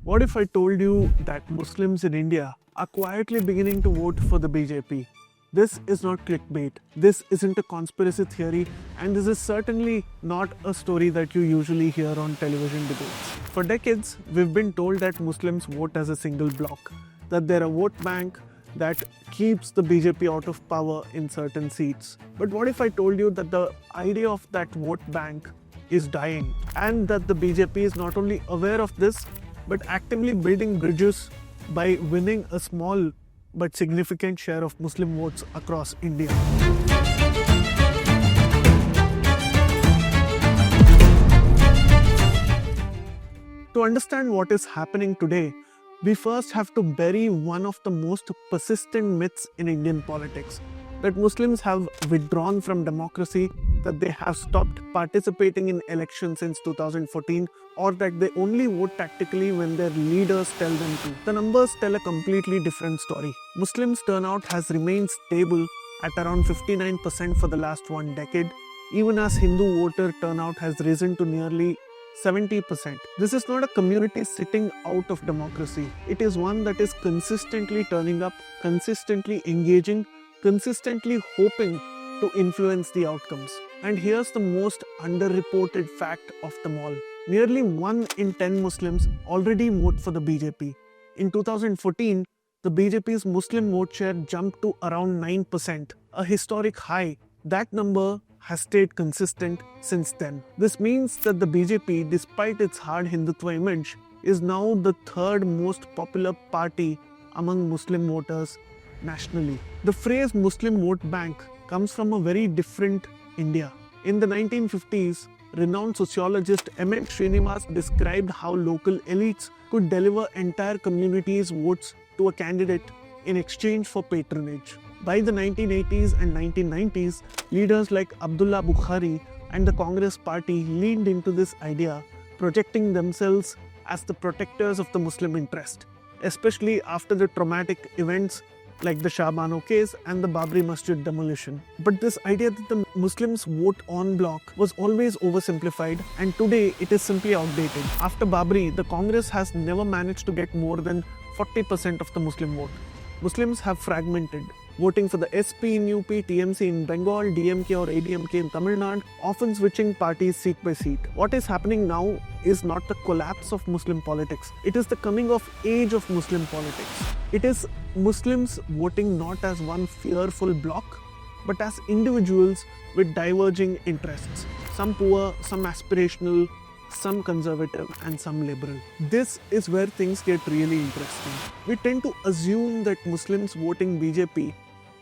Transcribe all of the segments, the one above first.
What if I told you that Muslims in India are quietly beginning to vote for the BJP? This is not clickbait, this isn't a conspiracy theory, and this is certainly not a story that you usually hear on television debates. For decades, we've been told that Muslims vote as a single bloc, that they're a vote bank that keeps the BJP out of power in certain seats. But what if I told you that the idea of that vote bank is dying, and that the BJP is not only aware of this, but actively building bridges by winning a small but significant share of Muslim votes across India. To understand what is happening today, we first have to bury one of the most persistent myths in Indian politics, that Muslims have withdrawn from democracy, that they have stopped participating in elections since 2014, or that they only vote tactically when their leaders tell them to. The numbers tell a completely different story. Muslims' turnout has remained stable at around 59% for the last one decade, even as Hindu voter turnout has risen to nearly 70%. This is not a community sitting out of democracy. It is one that is consistently turning up, consistently engaging, consistently hoping to influence the outcomes. And here's the most underreported fact of them all. Nearly 1 in 10 Muslims already vote for the BJP. In 2014, the BJP's Muslim vote share jumped to around 9%, a historic high. That number has stayed consistent since then. This means that the BJP, despite its hard Hindutva image, is now the third most popular party among Muslim voters nationally. The phrase Muslim vote bank comes from a very different India. In the 1950s, renowned sociologist M.N. Srinivas described how local elites could deliver entire communities' votes to a candidate in exchange for patronage. By the 1980s and 1990s, leaders like Abdullah Bukhari and the Congress party leaned into this idea, projecting themselves as the protectors of the Muslim interest, especially after the traumatic events like the Shah Bano case and the Babri Masjid demolition. But this idea that the Muslims vote en bloc was always oversimplified, and today it is simply outdated. After Babri, the Congress has never managed to get more than 40% of the Muslim vote. Muslims have fragmented, voting for the SP in UP, TMC in Bengal, DMK or ADMK in Tamil Nadu, often switching parties seat by seat. What is happening now is not the collapse of Muslim politics. It is the coming of age of Muslim politics. It is Muslims voting not as one fearful bloc, but as individuals with diverging interests. Some poor, some aspirational, some conservative and some liberal. This is where things get really interesting. We tend to assume that Muslims voting BJP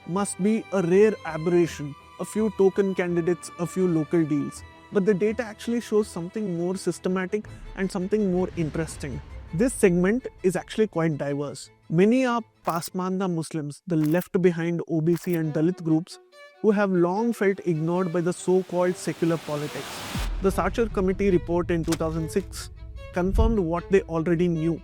must be a rare aberration, a few token candidates, a few local deals. But the data actually shows something more systematic and something more interesting. This segment is actually quite diverse. Many are Pasmanda Muslims, the left behind OBC and Dalit groups, who have long felt ignored by the so-called secular politics. The Sachar Committee report in 2006 confirmed what they already knew,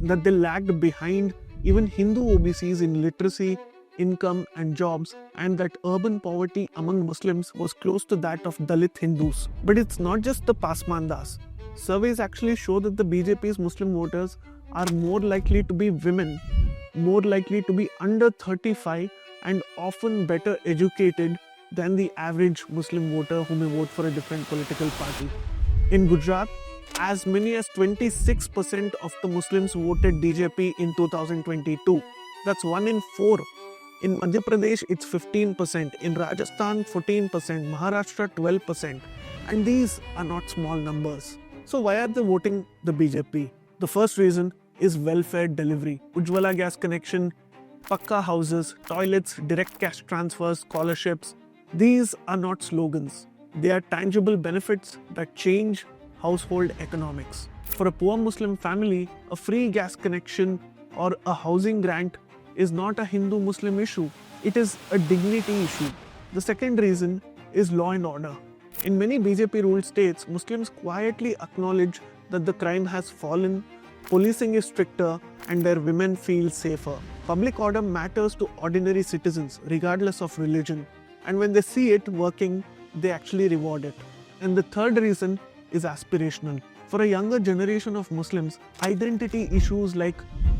that they lagged behind even Hindu OBCs in literacy, income and jobs, and that urban poverty among Muslims was close to that of Dalit Hindus. But it's not just the Pasmandas. Surveys actually show that the BJP's Muslim voters are more likely to be women, more likely to be under 35 and often better educated than the average Muslim voter who may vote for a different political party. In Gujarat, as many as 26% of the Muslims voted BJP in 2022. That's 1 in 4. In Madhya Pradesh, it's 15%. In Rajasthan, 14%. Maharashtra, 12%. And these are not small numbers. So why are they voting the BJP? The first reason is welfare delivery. Ujjwala gas connection, Pakka houses, toilets, direct cash transfers, scholarships. These are not slogans. They are tangible benefits that change household economics. For a poor Muslim family, a free gas connection or a housing grant is not a Hindu-Muslim issue. It is a dignity issue. The second reason is law and order. In many BJP-ruled states, Muslims quietly acknowledge that the crime has fallen, policing is stricter, and their women feel safer. Public order matters to ordinary citizens, regardless of religion. And when they see it working, they actually reward it. And the third reason is aspirational. For a younger generation of Muslims, identity issues like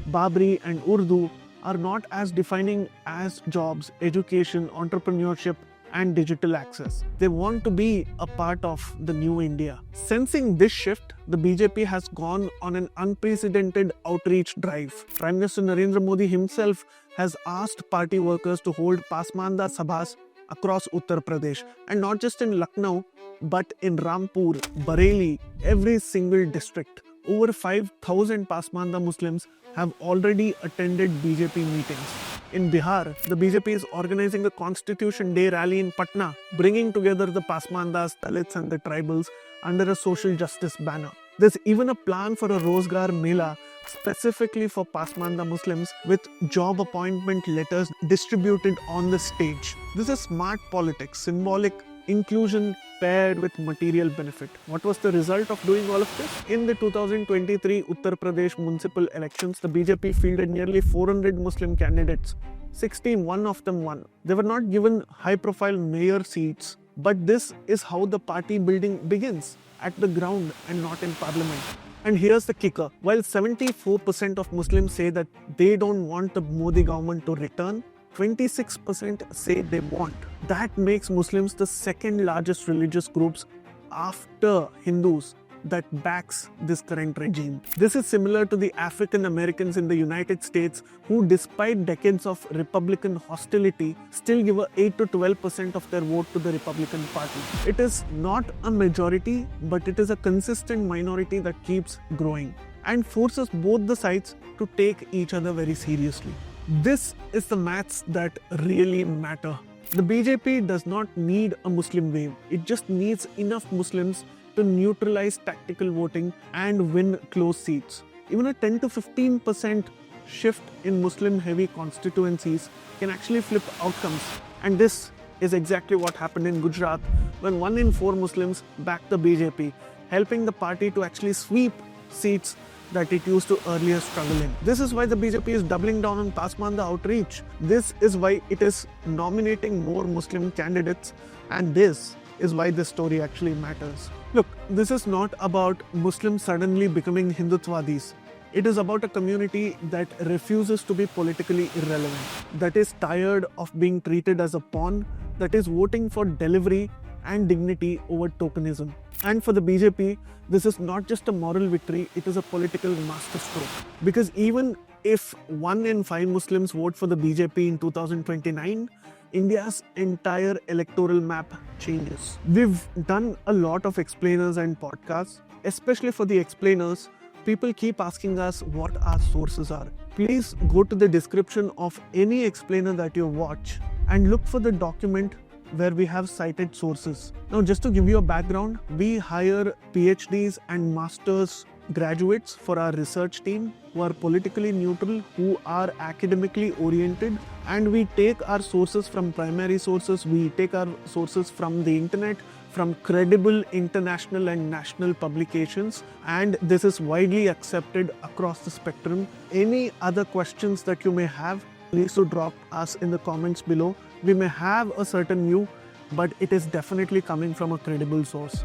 Babri and Urdu are not as defining as jobs, education, entrepreneurship, and digital access. They want to be a part of the new India. Sensing this shift, the BJP has gone on an unprecedented outreach drive. Prime Minister Narendra Modi himself has asked party workers to hold Pasmanda Sabhas across Uttar Pradesh, and not just in Lucknow, but in Rampur, Bareilly, every single district. Over 5,000 Pasmanda Muslims have already attended BJP meetings. In Bihar, the BJP is organizing a Constitution Day rally in Patna, bringing together the Pasmandas, Dalits and the tribals under a social justice banner. There's even a plan for a Rozgar Mela specifically for Pasmanda Muslims with job appointment letters distributed on the stage. This is smart politics, symbolic inclusion paired with material benefit. What was the result of doing all of this? In the 2023 Uttar Pradesh municipal elections, the BJP fielded nearly 400 Muslim candidates. 61 of them won. They were not given high-profile mayor seats, but this is how the party building begins, at the ground and not in parliament. And here's the kicker. While 74% of Muslims say that they don't want the Modi government to return, 26% say they want. That makes Muslims the second largest religious groups after Hindus that backs this current regime. This is similar to the African Americans in the United States who, despite decades of Republican hostility, still give 8 to 12% of their vote to the Republican Party. It is not a majority, but it is a consistent minority that keeps growing and forces both the sides to take each other very seriously. This is the maths that really matter. The BJP does not need a Muslim wave. It just needs enough Muslims to neutralize tactical voting and win close seats. Even a 10 to 15% shift in Muslim-heavy constituencies can actually flip outcomes. And this is exactly what happened in Gujarat when 1 in 4 Muslims backed the BJP, helping the party to actually sweep seats that it used to earlier struggle in. This is why the BJP is doubling down on Pasmanda outreach. This is why it is nominating more Muslim candidates, and this is why this story actually matters. Look, this is not about Muslims suddenly becoming Hindutwadis. It is about a community that refuses to be politically irrelevant, that is tired of being treated as a pawn, that is voting for delivery and dignity over tokenism. And for the BJP, this is not just a moral victory, it is a political masterstroke. Because even if 1 in 5 Muslims vote for the BJP in 2029, India's entire electoral map changes. We've done a lot of explainers and podcasts. Especially for the explainers, people keep asking us what our sources are. Please go to the description of any explainer that you watch and look for the document where we have cited sources. Now, just to give you a background, we hire PhDs and masters graduates for our research team who are politically neutral, who are academically oriented, and we take our sources from primary sources, we take our sources from the internet, from credible international and national publications, and this is widely accepted across the spectrum. Any other questions that you may have, please to drop us in the comments below. We may have a certain view, but it is definitely coming from a credible source.